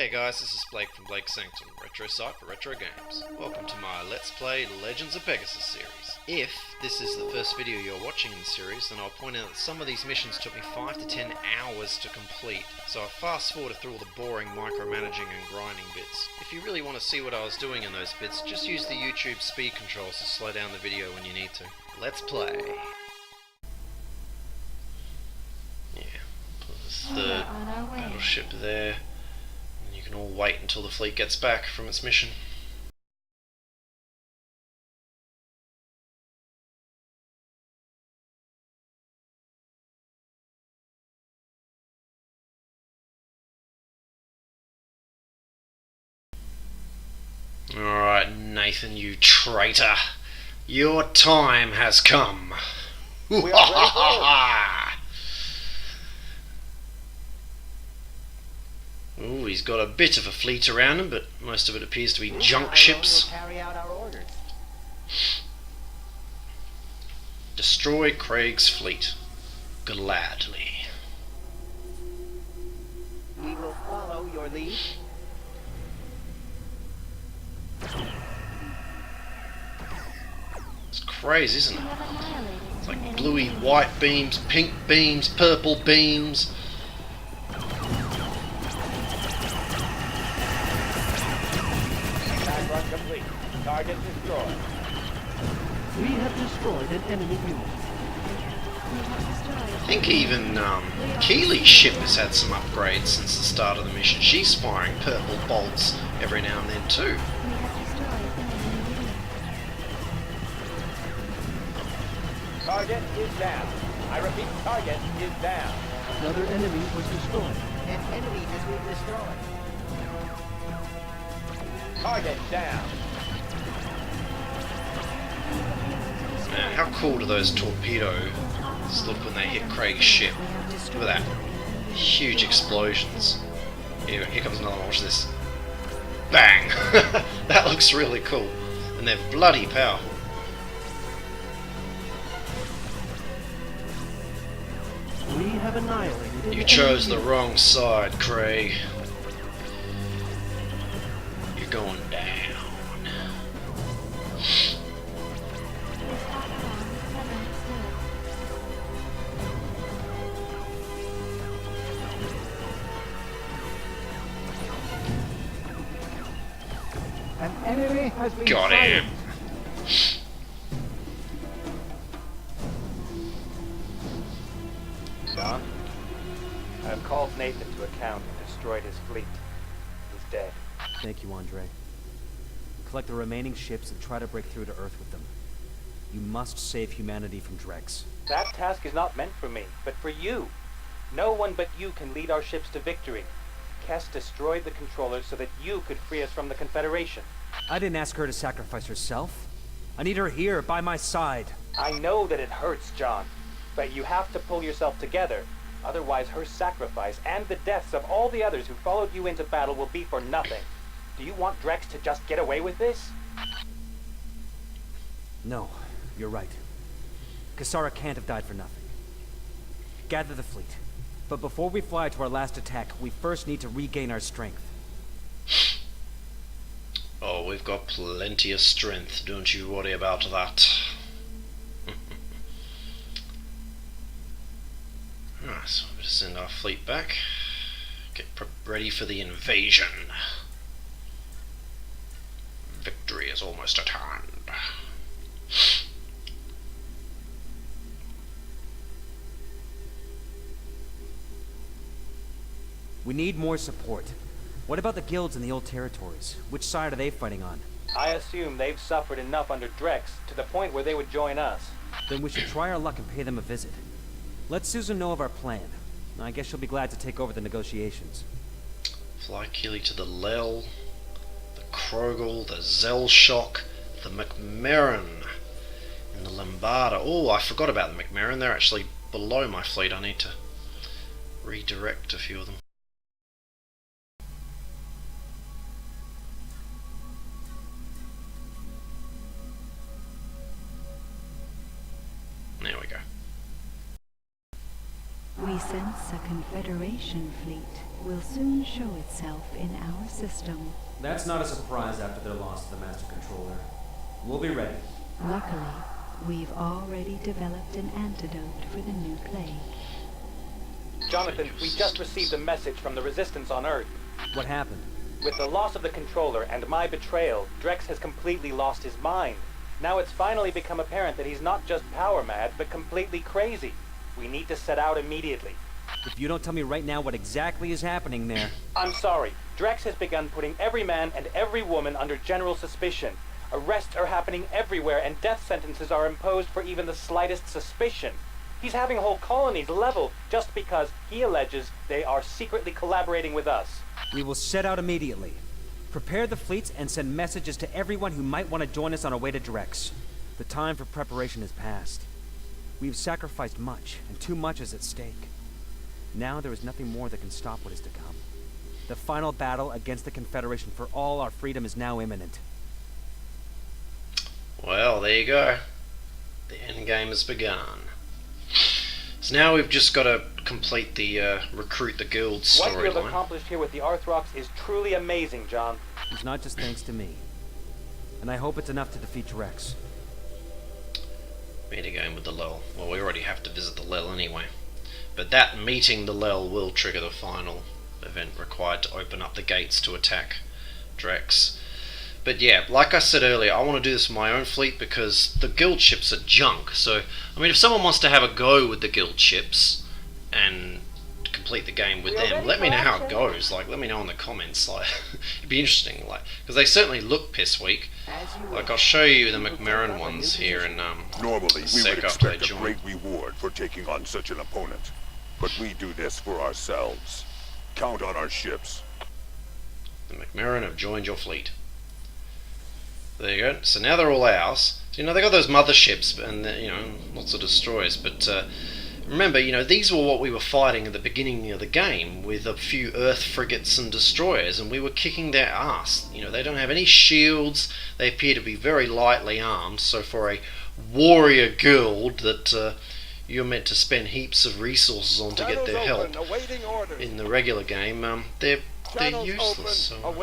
Hey guys, this is Blake from Blake's Sanctum, retro site for retro games. Welcome to my Let's Play Legends of Pegasus series. If this is the first video you're watching in the series, then I'll point out that some of these missions took me 5 to 10 hours to complete, so I fast forwarded through all the boring micromanaging and grinding bits. If you really want to see what I was doing in those bits, just use the YouTube speed controls to slow down the video when you need to. Let's play. Yeah, put the third battleship there. You can all wait until the fleet gets back from its mission. Alright, Nathan, you traitor. Your time has come. We are Ooh, he's got a bit of a fleet around him, but most of it appears to be junk ships. Carry out our orders. Destroy Craig's fleet. Gladly. We will follow your lead. It's crazy, isn't it? It's like bluey white beams, pink beams, purple beams. Run complete. Target destroyed. We have destroyed an enemy unit. I think even Keely's ship has had some upgrades since the start of the mission. She's firing purple bolts every now and then too. Target is down. I repeat, target is down. Another enemy was destroyed. An enemy has been destroyed. Target down. Man, how cool do those torpedoes look when they hit Craig's ship? Look at that. Huge explosions. Here comes another one, watch this. Bang! That looks really cool. And they're bloody powerful. We have annihilated. You chose the wrong side, Craig. You're going down. An enemy has been Got him. John, I have called Nathan to account and destroyed his fleet. He's dead. Thank you, Andre. Collect the remaining ships and try to break through to Earth with them. You must save humanity from dregs. That task is not meant for me, but for you. No one but you can lead our ships to victory. Kess destroyed the controllers so that you could free us from the Confederation. I didn't ask her to sacrifice herself. I need her here, by my side. I know that it hurts, John, but you have to pull yourself together. Otherwise, her sacrifice and the deaths of all the others who followed you into battle will be for nothing. Do you want Drex to just get away with this? No, you're right. Cassara can't have died for nothing. Gather the fleet. But before we fly to our last attack, we first need to regain our strength. Oh, we've got plenty of strength, don't you worry about that. Alright, so we're going to send our fleet back. Get ready for the invasion. Victory is almost at hand. We need more support. What about the guilds in the old territories? Which side are they fighting on? I assume they've suffered enough under Drex to the point where they would join us. Then we should try our luck and pay them a visit. Let Susan know of our plan. I guess she'll be glad to take over the negotiations. Fly Keely to the Lel, the Krogel, the Zelshock, the McMerrin, and the Lombarda. Oh, I forgot about the McMerrin. They're actually below my fleet. I need to redirect a few of them. There we go. We sense a Confederation fleet. will soon show itself in our system. That's not a surprise after their loss to the Master Controller. We'll be ready. Luckily, we've already developed an antidote for the new plague. Jonathan, we just received a message from the Resistance on Earth. What happened? With the loss of the controller and my betrayal, Drex has completely lost his mind. Now it's finally become apparent that he's not just power mad, but completely crazy. We need to set out immediately. If you don't tell me right now what exactly is happening there... I'm sorry. Drex has begun putting every man and every woman under general suspicion. Arrests are happening everywhere, and death sentences are imposed for even the slightest suspicion. He's having whole colonies leveled just because he alleges they are secretly collaborating with us. We will set out immediately. Prepare the fleets and send messages to everyone who might want to join us on our way to Drex. The time for preparation is past. We've sacrificed much, and too much is at stake. Now there is nothing more that can stop what is to come. The final battle against the Confederation for all our freedom is now imminent. Well, there you go. The endgame has begun. So now we've just got to complete the recruit the guild What you've storyline. accomplished here with the Arthrox is truly amazing, John. It's not just thanks to me. And I hope it's enough to defeat Drex. Meet again with the Lel. Well, we already have to visit the Lel anyway. But that meeting the Lel will trigger the final event required to open up the gates to attack Drex. But yeah, like I said earlier, I want to do this with my own fleet because the guild ships are junk. So, I mean, if someone wants to have a go with the guild ships and complete the game with them, let me know how it goes. Like, let me know in the comments. Like, it'd be interesting. Like, because they certainly look piss weak. Like, I'll show you the McMurrin ones here in Normally, a we sec would after they expect a join. great reward for taking on such an opponent. But we do this for ourselves. Count on our ships. The McMurrin have joined your fleet. There you go. So now they're all ours. So, you know, they got those motherships and, you know, lots of destroyers. But remember, you know, these were what we were fighting at the beginning of the game with a few Earth frigates and destroyers, and we were kicking their ass. You know, they don't have any shields. They appear to be very lightly armed. So for a warrior guild that you're meant to spend heaps of resources on to get their help in the regular game, they're useless. So,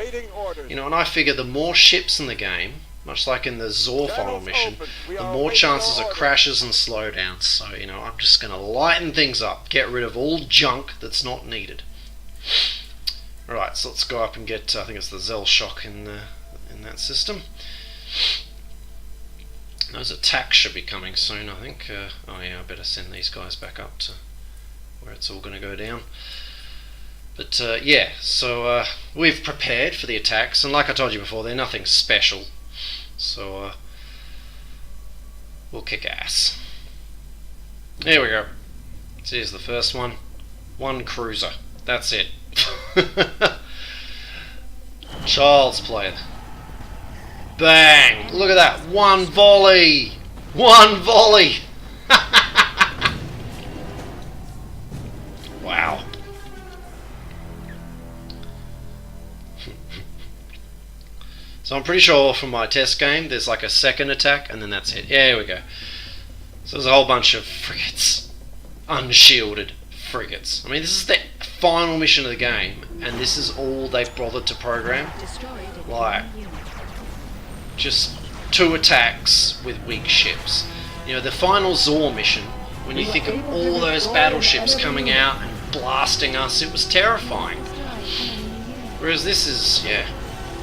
you know, and I figure the more ships in the game, much like in the Zor final mission, the more chances of crashes and slowdowns. So, you know, I'm just going to lighten things up, get rid of all junk that's not needed. Right, so let's go up and get, I think it's the Zell Shock in that system. Those attacks should be coming soon, I think. Oh yeah, I better send these guys back up to where it's all going to go down. But yeah, so we've prepared for the attacks, and like I told you before, they're nothing special. So we'll kick ass. Here we go. So here's the first one. One cruiser. That's it. Child's play. Bang! Look at that. One volley! One volley! Wow. So I'm pretty sure from my test game there's like a second attack and then that's it. Yeah, here we go. So there's a whole bunch of frigates. Unshielded frigates. I mean, this is the final mission of the game and this is all they've bothered to program. Like, just 2 attacks with weak ships. You know, the final Zor mission, when you think of all those battleships coming out and blasting us, it was terrifying. Whereas this is, yeah,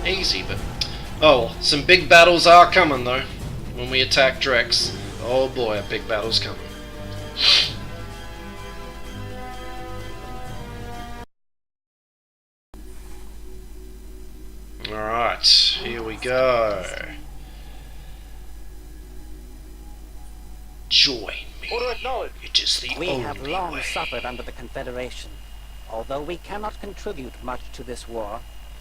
easy, but... Oh, some big battles are coming though. When we attack Drex. Oh boy, a big battle's coming. Alright, here we go. Join me. Order acknowledged. It is the We only have long way. suffered under the Confederation. Although we cannot contribute much to this war,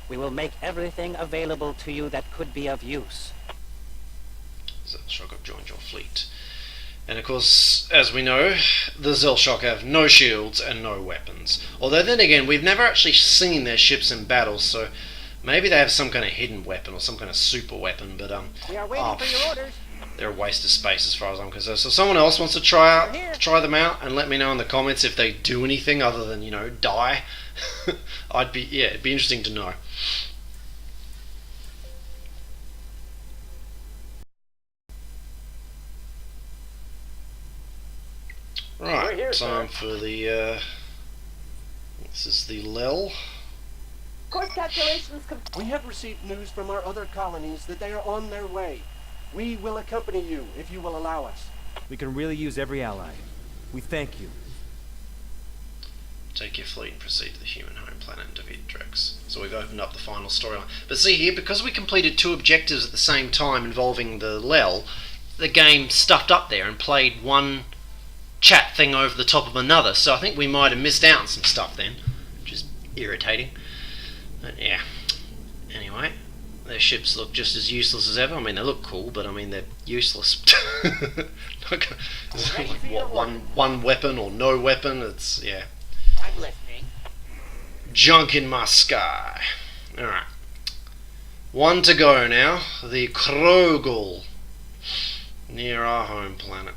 we will make everything available to you that could be of use. Zellshock have joined your fleet. And of course, as we know, the Zellshock have no shields and no weapons. Although then again, we've never actually seen their ships in battle, so maybe they have some kind of hidden weapon or some kind of super weapon, but We are waiting for your orders. they're a waste of space as far as I'm concerned. So if someone else wants to try them out and let me know in the comments if they do anything other than, you know, die. it'd be interesting to know. Right, We're here, time sir. for the, this is the Lel. Course calculations We have received news from our other colonies that they are on their way. We will accompany you if you will allow us. We can really use every ally. We thank you. Take your fleet and proceed to the human home planet and defeat Drex. So we've opened up the final storyline. But see here, because we completed 2 objectives at the same time involving the Lel, the game stuffed up there and played one chat thing over the top of another. So I think we might have missed out on some stuff then, which is irritating. But yeah. Anyway, their ships look just as useless as ever. I mean, they look cool, but I mean, they're useless. It's like, what, one weapon or no weapon? It's, yeah. I'm listening. Junk in my sky. Alright. 1 to go now. The Krogel. Near our home planet.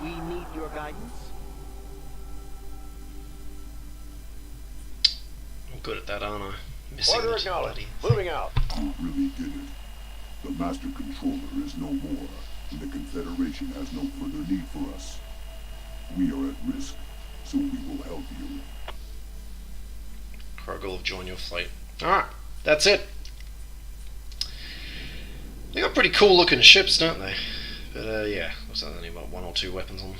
We need your guidance. I'm good at that, aren't I? Missing Order the acknowledged. bloody Moving out. You really did it. The Master Controller is no more, and the Confederation has no further need for us. We are at risk, so we will help you. Krogel will join your fleet. Alright, that's it. They got pretty cool looking ships, don't they? But yeah, looks like they only about 1 or 2 weapons on them.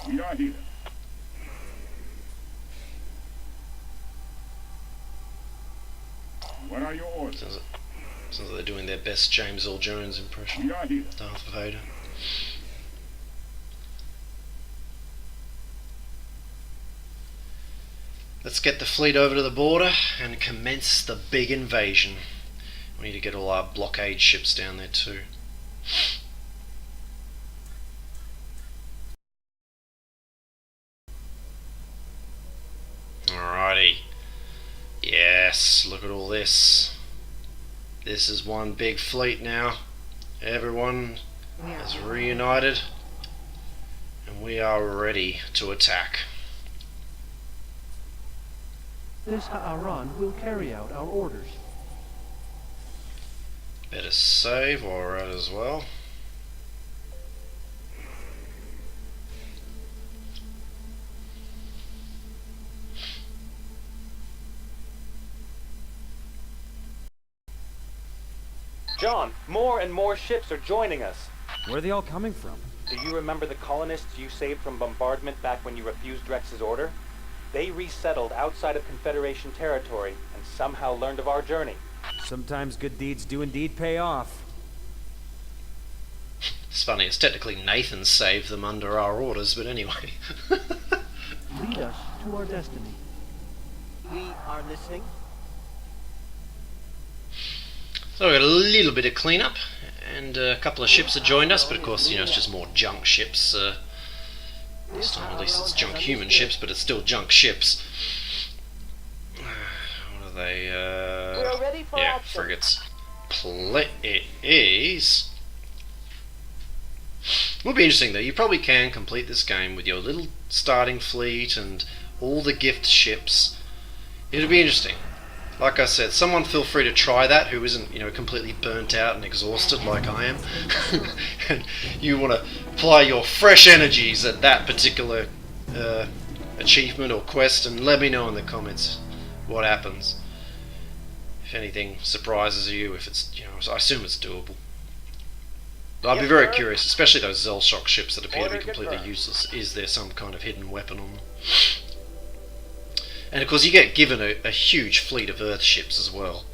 We are here. What are your orders? Sounds like they're doing their best James Earl Jones impression. We are here. Darth Vader. Let's get the fleet over to the border and commence the big invasion. We need to get all our blockade ships down there too. Alrighty. Yes, look at all this. This is one big fleet now. Everyone is reunited. And we are ready to attack. This Ha'aran will carry out our orders. Better save alright as well. John, more and more ships are joining us. Where are they all coming from? Do you remember the colonists you saved from bombardment back when you refused Drex's order? They resettled outside of Confederation territory and somehow learned of our journey. Sometimes good deeds do indeed pay off. It's funny, it's technically Nathan saved them under our orders, but anyway. Lead us to our destiny. We are listening. So we've got a little bit of cleanup, and a couple of ships have joined us, but of course, you know, it's just more junk ships. This time at least it's junk human ships, but it's still junk ships. What are they? We're ready for yeah, action. frigates. Please. Will be interesting though. You probably can complete this game with your little starting fleet and all the gift ships. It'll be interesting. Like I said, someone feel free to try that who isn't, you know, completely burnt out and exhausted like I am. And you want to apply your fresh energies at that particular achievement or quest, and let me know in the comments what happens. If anything surprises you, if it's, you know, I assume it's doable. But I'd be very curious, especially those Zellshock ships that appear to be completely useless. Is there some kind of hidden weapon on them? And of course you get given a huge fleet of Earth ships as well.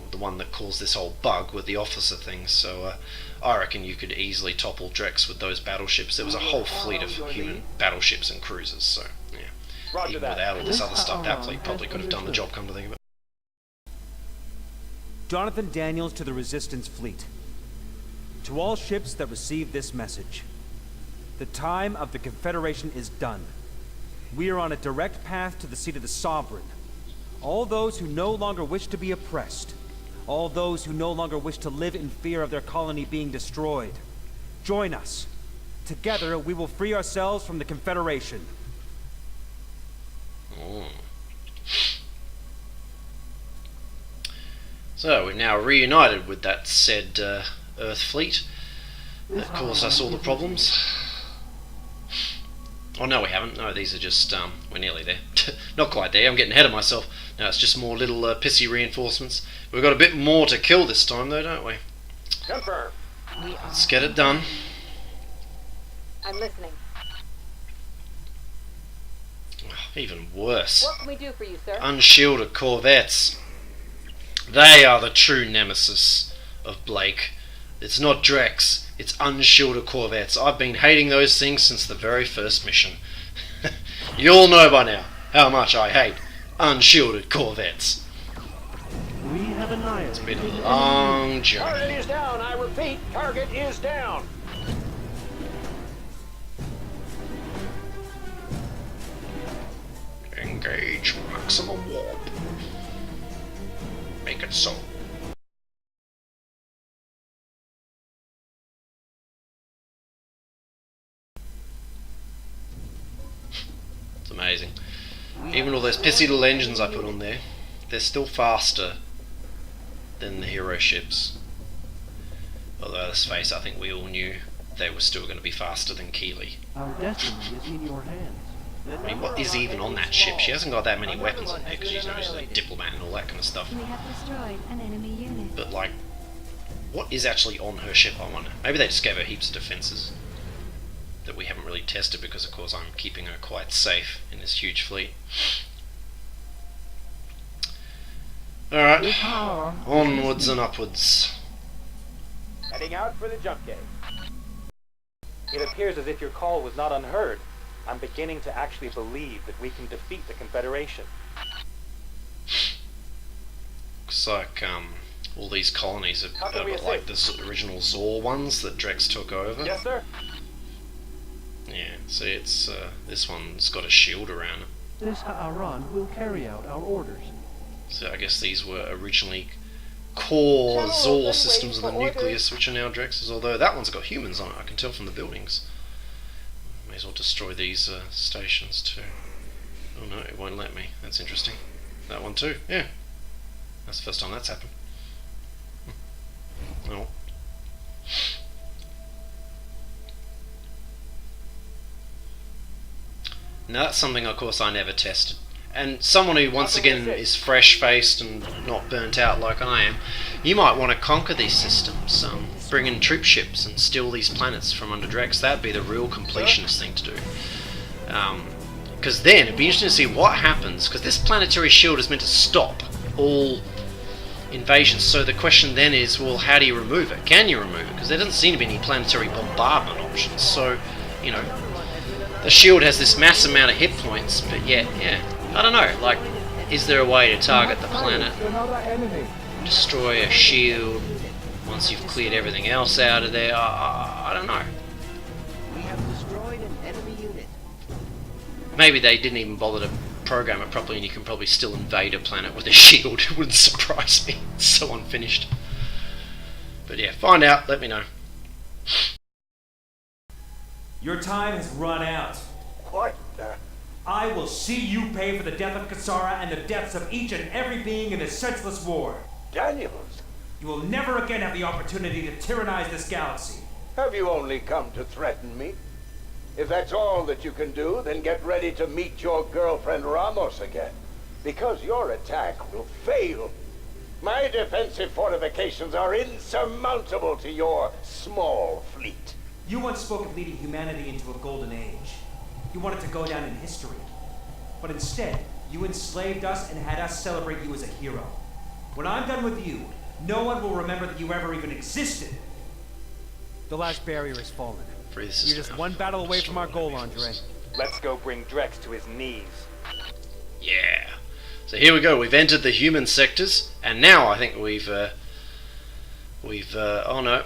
The one that caused this whole bug with the officer thing, so I reckon you could easily topple Drex with those battleships. There was a whole fleet of human battleships and cruisers, so yeah. Roger Even that. without all this other stuff, that fleet probably could have done the job, come to think of it. Jonathan Daniels to the Resistance Fleet. To all ships that receive this message. The time of the Confederation is done. We are on a direct path to the seat of the Sovereign. All those who no longer wish to be oppressed. All those who no longer wish to live in fear of their colony being destroyed. Join us. Together, we will free ourselves from the Confederation. Oh. So, we've now reunited with that said Earth fleet that caused us all the problems. Oh no, we haven't. No, these are just, we're nearly there. Not quite there, I'm getting ahead of myself. No, it's just more little pissy reinforcements. We've got a bit more to kill this time though, don't we? Confirm. Let's get it done. I'm listening. Even worse. What can we do for you, sir? Unshielded corvettes. They are the true nemesis of Blake. It's not Drex, it's unshielded corvettes. I've been hating those things since the very first mission. You all know by now how much I hate unshielded corvettes. We have annihilated. It's been a long journey. Target is down, I repeat, target is down. Engage maximum warp. Make it so. It's amazing. Even all those pissy little engines I put on there, they're still faster than the hero ships. Although, let's face it, I think we all knew they were still going to be faster than Keeley. Our destiny is in your hands. I mean, what is even on that ship? She hasn't got that many weapons on there because she's obviously a diplomat and all that kind of stuff. We have destroyed an enemy unit. But like, what is actually on her ship, I wonder? Maybe they just gave her heaps of defences that we haven't really tested because of course I'm keeping her quite safe in this huge fleet. Alright, onwards and upwards. Heading out for the jump gate. It appears as if your call was not unheard. I'm beginning to actually believe that we can defeat the Confederation. Looks like all these colonies are like the original Zor ones that Drex took over. Yes, sir. Yeah, see, it's this one's got a shield around it. This Ha'aran will carry out our orders. So I guess these were originally core Zor systems of the nucleus, which are now Drex's, although that one's got humans on it, I can tell from the buildings. May as well destroy these stations too. Oh no, it won't let me. That's interesting. That one too, yeah. That's the first time that's happened. Oh. Now that's something, of course, I never tested. And someone who, once again, is fresh-faced and not burnt out like I am, you might want to conquer these systems, bring in troop ships and steal these planets from under Drex. That'd be the real completionist thing to do. Because then, it'd be interesting to see what happens, because this planetary shield is meant to stop all invasions. So the question then is, well, how do you remove it? Can you remove it? Because there doesn't seem to be any planetary bombardment options. So, you know, the shield has this mass amount of hit points, but yet, yeah, I don't know, like, is there a way to target the planet, destroy a shield once you've cleared everything else out of there? I don't know. We have destroyed an enemy unit. Maybe they didn't even bother to program it properly and you can probably still invade a planet with a shield. It wouldn't surprise me. It's so unfinished. But yeah, find out, let me know. Your time has run out. What the? I will see you pay for the death of Kasara and the deaths of each and every being in this senseless war. Daniels, You will never again have the opportunity to tyrannize this galaxy. have you only come to threaten me? If that's all that you can do, then get ready to meet your girlfriend Ramos again. Because your attack will fail. My defensive fortifications are insurmountable to your small fleet. You once spoke of leading humanity into a golden age. You wanted to go down in history. But instead, you enslaved us and had us celebrate you as a hero. When I'm done with you, no one will remember that you ever even existed. The last barrier has fallen. You're just one battle away from our goal, Andre. Let's go bring Drex to his knees. Yeah. So here we go. We've entered the human sectors, and now I think we've oh no,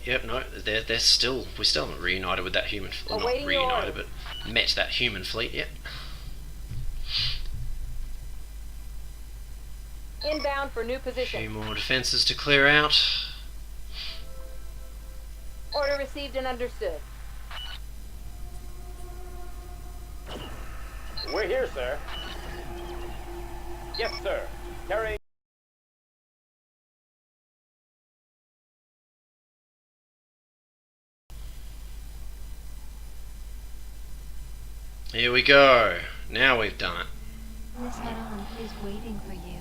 yep, no, they're still, we still haven't reunited with that human, well, not reunited, but met that human fleet yet. Inbound for new A position. few more defenses to clear out. Order received and understood. We're here, sir. Yes, sir. Carrying. Here we go. Now we've done it. Miss Haran is waiting for you.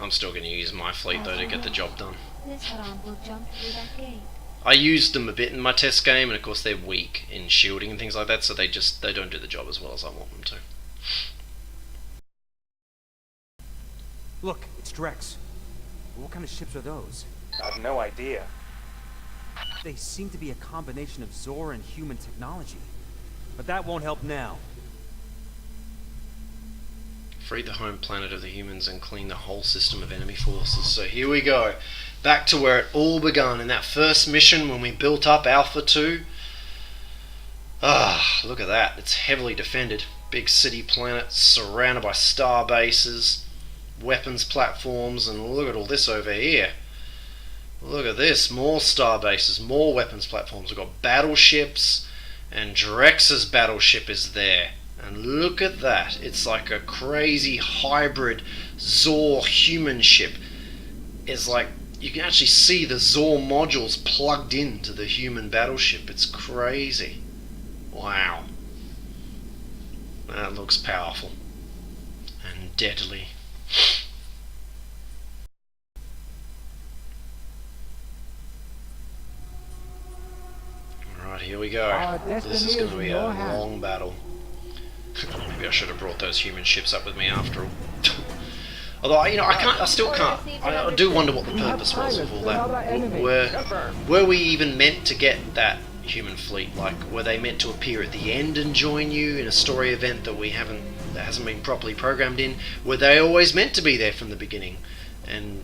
I'm still going to use my fleet though to get the job done. Miss Haran will jump through that gate. I used them a bit in my test game, and of course they're weak in shielding and things like that, so they don't do the job as well as I want them to. Look, it's Drex. What kind of ships are those? I've no idea. They seem to be a combination of Zor and human technology. But that won't help now. Free the home planet of the humans and clean the whole system of enemy forces. So here we go. Back to where it all begun in that first mission when we built up Alpha 2. Ah, look at that. It's heavily defended. Big city planet surrounded by star bases, weapons platforms, and look at all this over here. Look at this. More star bases, more weapons platforms. We've got battleships, and Drex's battleship is there. And look at that. It's like a crazy hybrid Zor human ship. It's like you can actually see the Zor modules plugged into the human battleship. It's crazy. Wow. That looks powerful and deadly. Alright, here we go. This is going to be a long battle. Maybe I should have brought those human ships up with me after all. Although, I still can't. I do wonder what the purpose was of all that. Were we even meant to get that human fleet? Like, were they meant to appear at the end and join you in a story event that hasn't been properly programmed in? Were they always meant to be there from the beginning and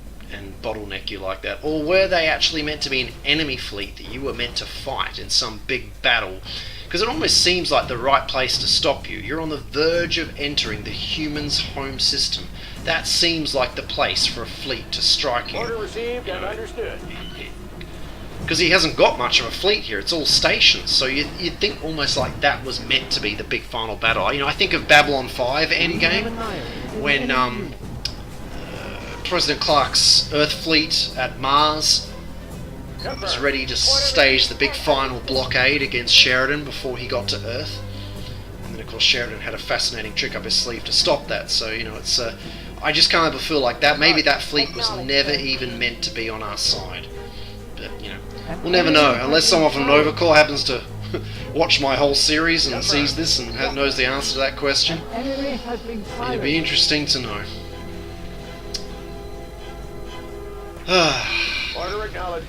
bottleneck you like that? Or were they actually meant to be an enemy fleet that you were meant to fight in some big battle? Because it almost seems like the right place to stop you. You're on the verge of entering the human's home system. That seems like the place for a fleet to strike you. Order received and understood. Because he hasn't got much of a fleet here. It's all stations. So you'd think almost like that was meant to be the big final battle. I think of Babylon 5 Endgame, when President Clark's Earth fleet at Mars was ready to stage the big final blockade against Sheridan before he got to Earth. And then of course Sheridan had a fascinating trick up his sleeve to stop that. So, it's I just kind of feel like that maybe that fleet was never even meant to be on our side. But, we'll never know, unless someone from Novacore happens to watch my whole series and sees this and knows the answer to that question. It'd be interesting to know. Order acknowledged.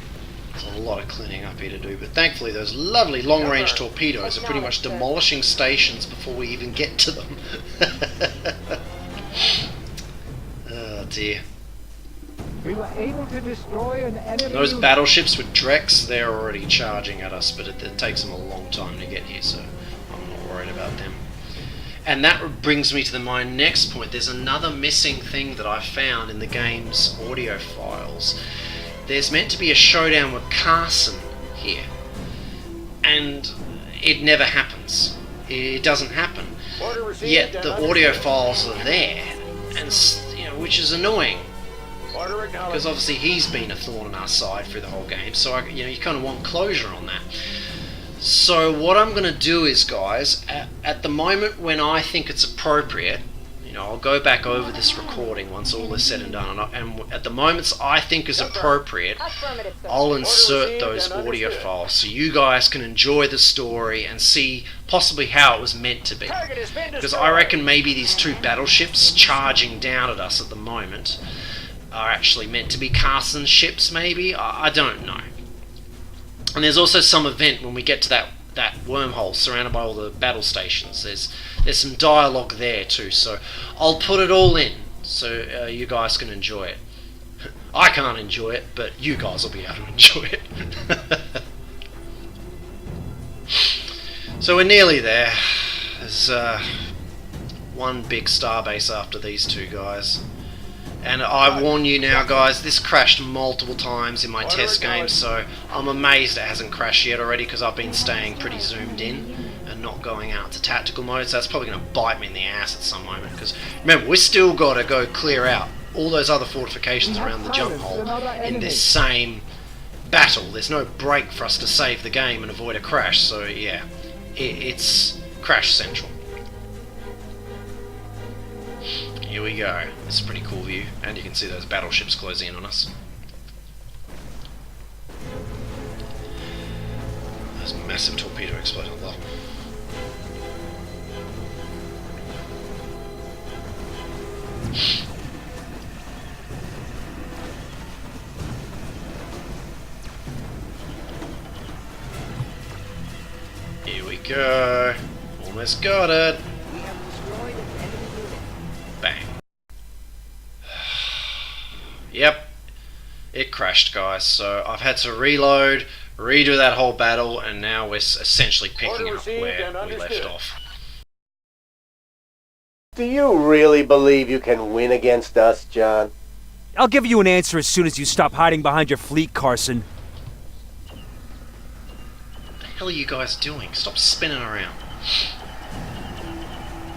There's a lot of cleaning up here to do, but thankfully those lovely long-range torpedoes are pretty much demolishing stations before we even get to them. Oh dear. We were able to destroy an enemy. Those battleships with Drex, they're already charging at us, but it takes them a long time to get here, so I'm not worried about them. And that brings me to my next point. There's another missing thing that I found in the game's audio files. There's meant to be a showdown with Carson here, and it never happens. It doesn't happen. Yet the audio files are there, and which is annoying. Because obviously he's been a thorn in our side through the whole game, so you kind of want closure on that. So what I'm going to do is, guys, at the moment when I think it's appropriate, I'll go back over this recording once all is said and done, and at the moments I think is appropriate, I'll insert those audio files so you guys can enjoy the story and see possibly how it was meant to be. Because I reckon maybe these two battleships charging down at us at the moment are actually meant to be Carson's ships, maybe? I don't know. And there's also some event when we get to that wormhole surrounded by all the battle stations. There's some dialogue there too, so I'll put it all in so you guys can enjoy it. I can't enjoy it, but you guys will be able to enjoy it. So we're nearly there. There's one big starbase after these two guys. And I warn you now, guys, this crashed multiple times in my test game, so I'm amazed it hasn't crashed yet already, because I've been staying pretty zoomed in and not going out to tactical mode, so that's probably going to bite me in the ass at some moment, because remember, we still got to go clear out all those other fortifications around the jump hole in this same battle. There's no break for us to save the game and avoid a crash, so yeah, it's crash central. Here we go. This is a pretty cool view, and you can see those battleships closing in on us. Those massive torpedo exploding above them. Here we go. Almost got it. We have destroyed an enemy unit. Bang. Yep, it crashed, guys, so I've had to reload, redo that whole battle, and now we're essentially picking up where we left off. Do you really believe you can win against us, John? I'll give you an answer as soon as you stop hiding behind your fleet, Carson. What the hell are you guys doing? Stop spinning around.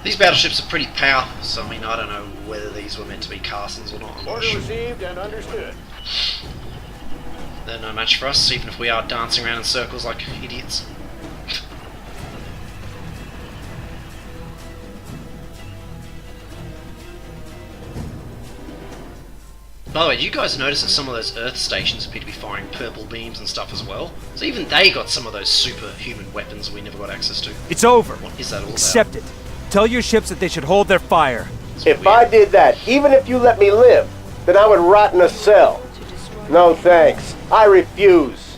These battleships are pretty powerful, so I mean, I don't know whether these were meant to be Carson's or not. I'm not sure. Received and understood. They're no match for us, even if we are dancing around in circles like idiots. By the way, do you guys notice that some of those Earth stations appear to be firing purple beams and stuff as well? So even they got some of those superhuman weapons we never got access to. It's over. What is that all about? Accept it. Tell your ships that they should hold their fire. If I did that, even if you let me live, then I would rot in a cell. No thanks. I refuse.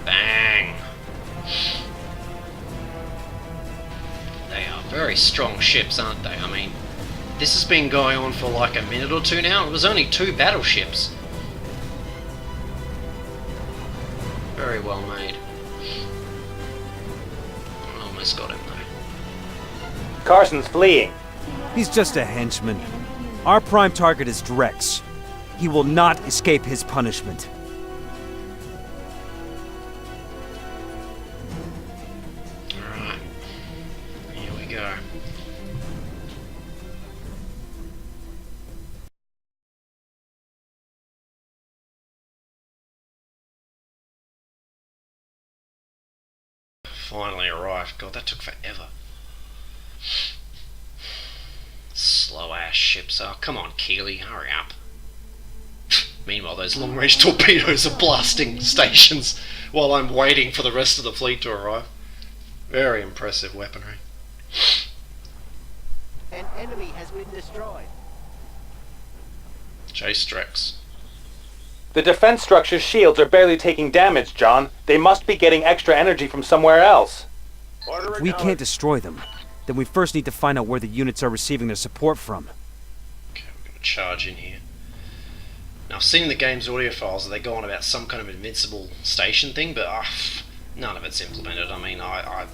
Bang. They are very strong ships, aren't they? I mean, this has been going on for like a minute or two now. It was only 2 battleships. Very well made. Almost got him though. Carson's fleeing. He's just a henchman. Our prime target is Drex. He will not escape his punishment. Alright. Here we go. Finally arrived. God, that took forever. Slow ass ships. Oh, come on, Keeley, hurry up. Meanwhile, those long range torpedoes are blasting stations while I'm waiting for the rest of the fleet to arrive. Very impressive weaponry. An enemy has been destroyed. Chase Drex. The defense structure's shields are barely taking damage, John. They must be getting extra energy from somewhere else. If we can't destroy them, then we first need to find out where the units are receiving their support from. Okay, we're going to charge in here. Now, I've seen in the game's audio files that they go on about some kind of invincible station thing, but none of it's implemented. I mean, I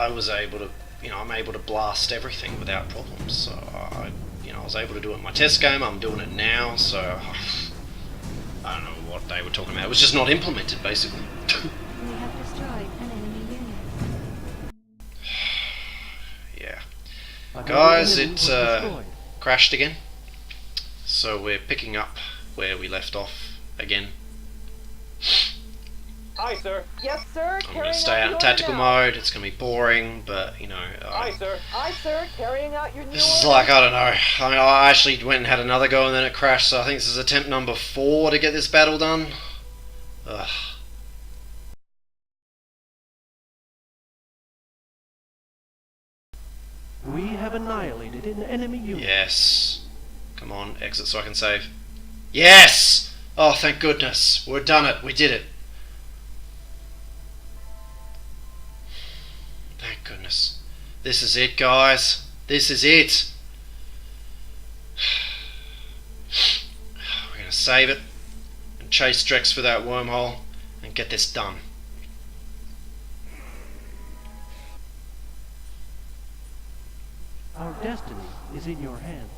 was able to, I'm able to blast everything without problems. So I was able to do it in my test game. I'm doing it now. So I don't know what they were talking about. It was just not implemented, basically. We have destroyed an enemy unit. Yeah, guys, it crashed again. So we're picking up where we left off again. Aye, sir. Yes, sir. I'm going to stay out in tactical mode. It's going to be boring, but Aye, sir. Aye, sir. Carrying out your new this is order. like, I don't know. I mean, I actually went and had another go and then it crashed, so I think this is attempt number 4 to get this battle done. Ugh. We have annihilated an enemy unit. Yes. Come on, exit so I can save. Yes! Oh, thank goodness. We've done it. We did it. Thank goodness. This is it, guys. This is it. We're going to save it and chase Drex for that wormhole and get this done. Our destiny is in your hands.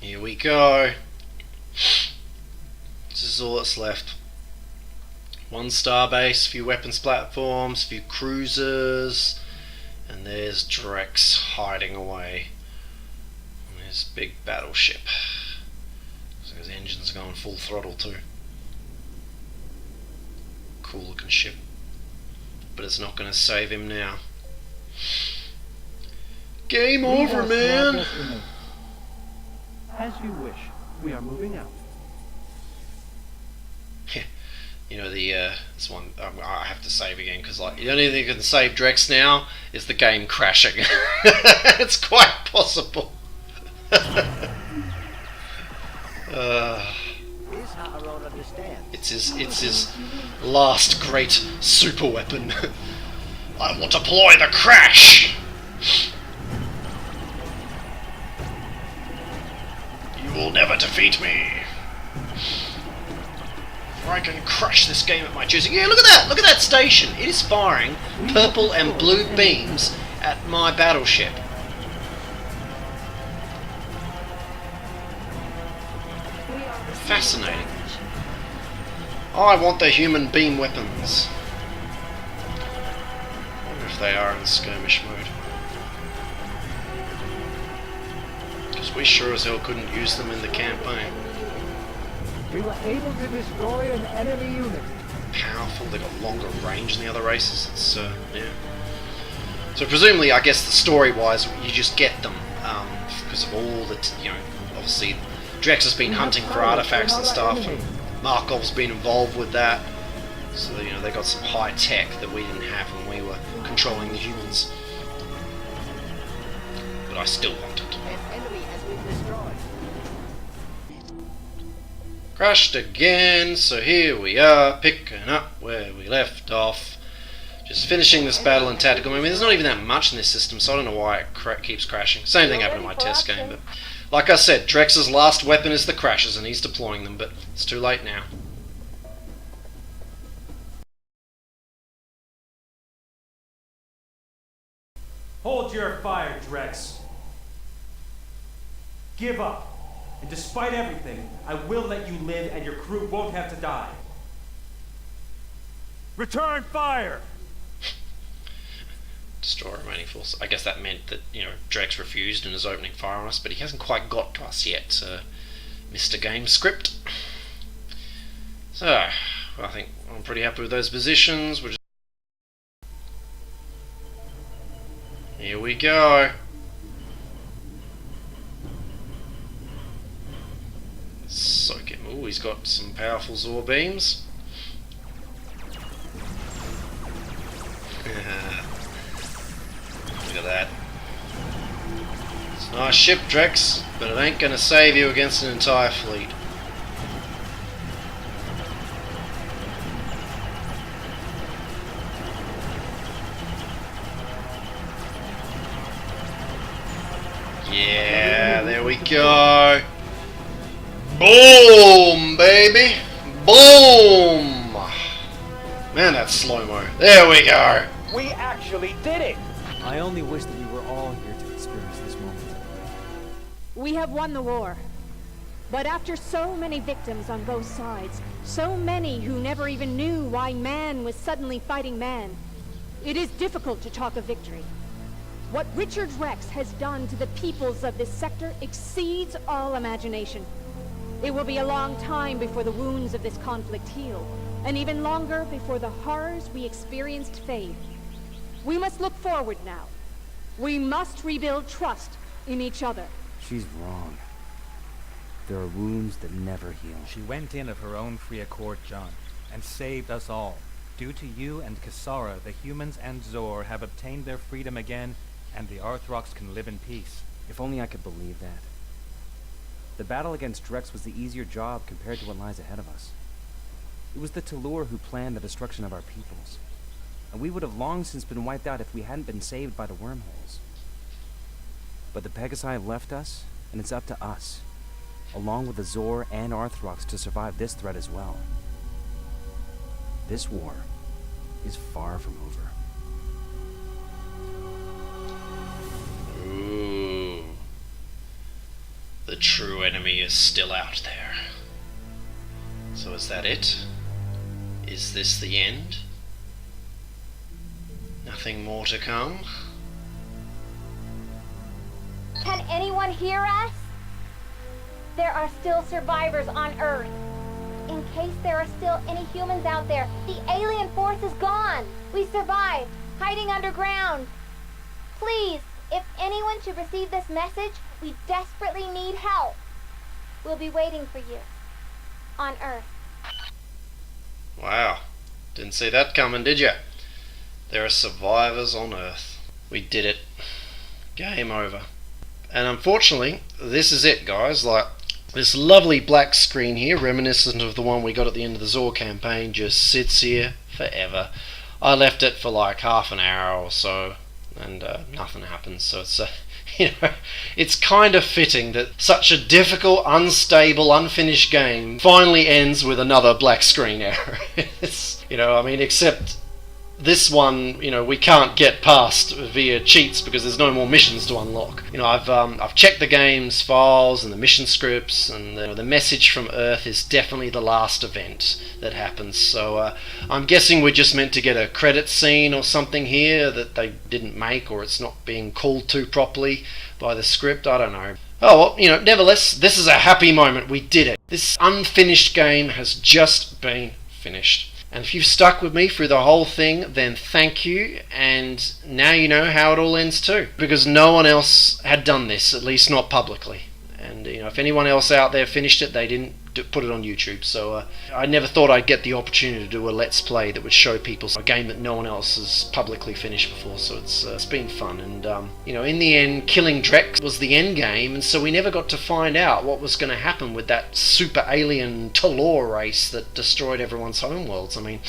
Here we go. This is all that's left. One starbase, few weapons platforms, few cruisers, and there's Drex hiding away. And there's big battleship. So his engines are going full throttle too. Cool looking ship. But it's not going to save him now. Game over, man! As you wish. We are moving out. You know, this one I have to save again because like the only thing that can save Drex now is the game crashing. It's quite possible. It's his last great super weapon. I will deploy the crash. You will never defeat me. I can crush this game at my choosing. Yeah, look at that! Look at that station! It is firing purple and blue beams at my battleship. Fascinating. I want the human beam weapons. I wonder if they are in skirmish mode. Because we sure as hell couldn't use them in the campaign. We were able to destroy an enemy unit. Powerful, they got longer range than the other races. It's yeah. So presumably, I guess the story-wise, you just get them because of all the obviously, Drex has been hunting for artifacts and stuff, and Markov's been involved with that. So they got some high tech that we didn't have when we were controlling the humans. But I still want it. An enemy has been destroyed. Crashed again, so here we are, picking up where we left off. Just finishing this battle in tactical. I mean, there's not even that much in this system, so I don't know why it keeps crashing. Same thing happened in my test game, but like I said, Drex's last weapon is the crashes, and he's deploying them, but it's too late now. Hold your fire, Drex. Give up. And despite everything, I will let you live and your crew won't have to die. Return fire! Destroy remaining force. I guess that meant that, Drex refused and is opening fire on us, but he hasn't quite got to us yet, Mr. Game Script. So, I think I'm pretty happy with those positions. Here we go. Soak him. Ooh, he's got some powerful Zor beams. Look at that. It's a nice ship, Drex, but it ain't gonna save you against an entire fleet. Yeah, there we go. Boom, baby! Boom! Man, that's slow-mo. There we go! We actually did it! I only wish that we were all here to experience this moment. We have won the war. But after so many victims on both sides, so many who never even knew why man was suddenly fighting man, it is difficult to talk of victory. What Richard Rex has done to the peoples of this sector exceeds all imagination. It will be a long time before the wounds of this conflict heal, and even longer before the horrors we experienced fade. We must look forward now. We must rebuild trust in each other. She's wrong. There are wounds that never heal. She went in of her own free accord, John, and saved us all. Due to you and Kassara, the humans and Zor have obtained their freedom again, and the Arthrox can live in peace. If only I could believe that. The battle against Drex was the easier job compared to what lies ahead of us. It was the Talur who planned the destruction of our peoples, and we would have long since been wiped out if we hadn't been saved by the wormholes. But the Pegasi have left us, and it's up to us along with Azor and Arthrox, to survive this threat as well. This war is far from over. Ooh. The true enemy is still out there. So is that it? Is this the end? Nothing more to come? Can anyone hear us? There are still survivors on Earth. In case there are still any humans out there, the alien force is gone. We survived, hiding underground. Please, if anyone should receive this message, we desperately need help. We'll be waiting for you. On Earth. Wow. Didn't see that coming, did you? There are survivors on Earth. We did it. Game over. And unfortunately, this is it, guys. Like, this lovely black screen here, reminiscent of the one we got at the end of the Zor campaign, just sits here forever. I left it for like half an hour or so, and nothing happens. So it's you know, it's kind of fitting that such a difficult, unstable, unfinished game finally ends with another black screen error. It's, you know, I mean, except this one, you know, we can't get past via cheats because there's no more missions to unlock. You know, I've checked the game's files and the mission scripts, and the message from Earth is definitely the last event that happens. So I'm guessing we're just meant to get a credit scene or something here that they didn't make, or it's not being called to properly by the script. I don't know. Oh well, you know, nevertheless, this is a happy moment. We did it. This unfinished game has just been finished. And if you've stuck with me through the whole thing, then thank you, and now you know how it all ends too. Because no one else had done this, at least not publicly. And you know, if anyone else out there finished it, they didn't put it on YouTube. So I never thought I'd get the opportunity to do a Let's Play that would show people a game that no one else has publicly finished before. So it's been fun. And you know, in the end, killing Drex was the end game, and so we never got to find out what was going to happen with that super alien Talor race that destroyed everyone's homeworlds. I mean,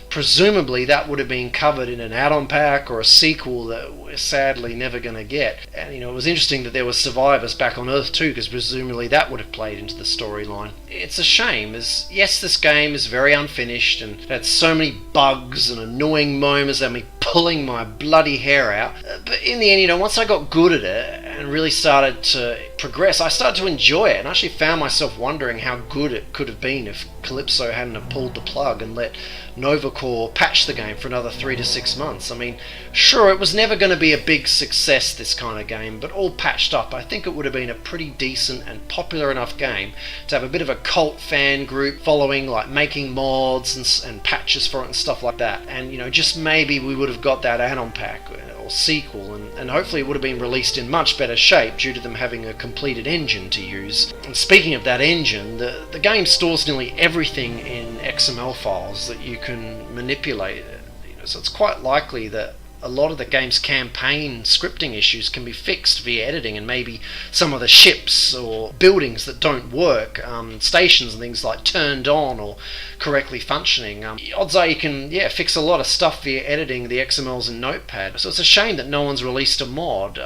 presumably that would have been covered in an add-on pack or a sequel that we're sadly never going to get. And you know, it was interesting that there were survivors back on Earth too, because presumably that would have played into the storyline. It's a shame, as yes, this game is very unfinished and had so many bugs and annoying moments and me pulling my bloody hair out. But in the end, you know, once I got good at it and really started to progress, I started to enjoy it, and I actually found myself wondering how good it could have been if Calypso hadn't have pulled the plug and let Novacore patch the game for another 3 to 6 months. I mean, sure, it was never going to be a big success, this kind of game, but all patched up, I think it would have been a pretty decent and popular enough game to have a bit of a cult fan group following, like making mods and patches for it and stuff like that. And you know, just maybe we would have got that add-on pack or sequel, and hopefully it would have been released in much better shape due to them having a completed engine to use. And speaking of that engine, the game stores nearly everything in XML files that you can manipulate. You know, so it's quite likely that a lot of the game's campaign scripting issues can be fixed via editing, and maybe some of the ships or buildings that don't work, stations and things like turned on or correctly functioning. Odds are you can fix a lot of stuff via editing the XMLs in Notepad. So it's a shame that no one's released a mod.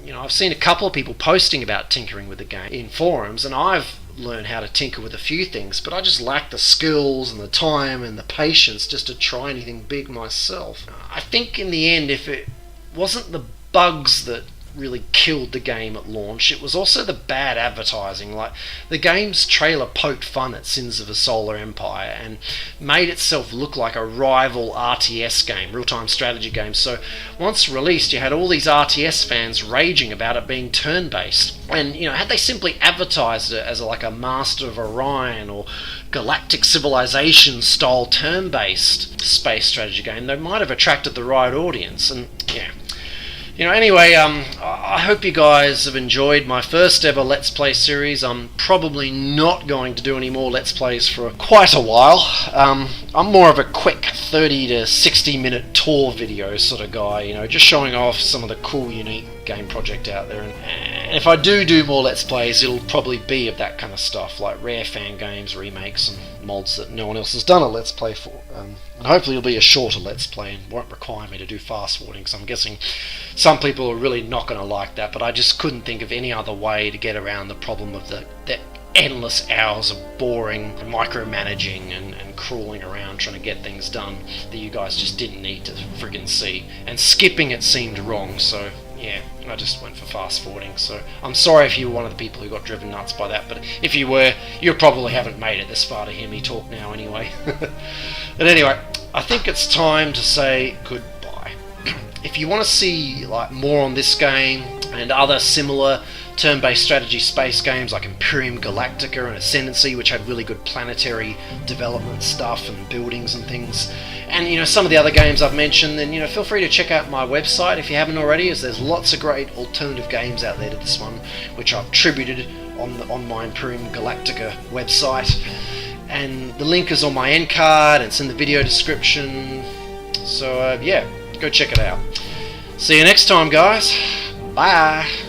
You know, I've seen a couple of people posting about tinkering with the game in forums, and I've learn how to tinker with a few things, but I just lack the skills and the time and the patience just to try anything big myself. I think in the end, if it wasn't the bugs that really killed the game at launch, it was also the bad advertising. Like, the game's trailer poked fun at Sins of a Solar Empire and made itself look like a rival RTS game, real-time strategy game. So once released, you had all these RTS fans raging about it being turn-based. And you know, had they simply advertised it as like a Master of Orion or Galactic Civilization style turn-based space strategy game, they might have attracted the right audience. And yeah, you know, anyway, I hope you guys have enjoyed my first ever Let's Play series. I'm probably not going to do any more Let's Plays for quite a while. I'm more of a quick 30 to 60 minute tour video sort of guy, you know, just showing off some of the cool, unique game project out there. And if I do more Let's Plays, it'll probably be of that kind of stuff, like rare fan games, remakes, and mods that no one else has done a Let's Play for. And hopefully it'll be a shorter Let's Play and won't require me to do fast forwarding, because I'm guessing some people are really not going to like that, but I just couldn't think of any other way to get around the problem of that endless hours of boring micromanaging and crawling around trying to get things done that you guys just didn't need to friggin' see. And skipping it seemed wrong, so yeah, I just went for fast forwarding. So I'm sorry if you were one of the people who got driven nuts by that, but if you were, you probably haven't made it this far to hear me talk now anyway. But anyway, I think it's time to say goodbye. If you want to see like more on this game and other similar turn-based strategy space games like Imperium Galactica and Ascendancy, which had really good planetary development stuff and buildings and things, and you know, some of the other games I've mentioned, then you know, feel free to check out my website if you haven't already, as there's lots of great alternative games out there to this one, which I've tributed on my Imperium Galactica website, and the link is on my end card and it's in the video description. So yeah, go check it out. See you next time, guys. Bye.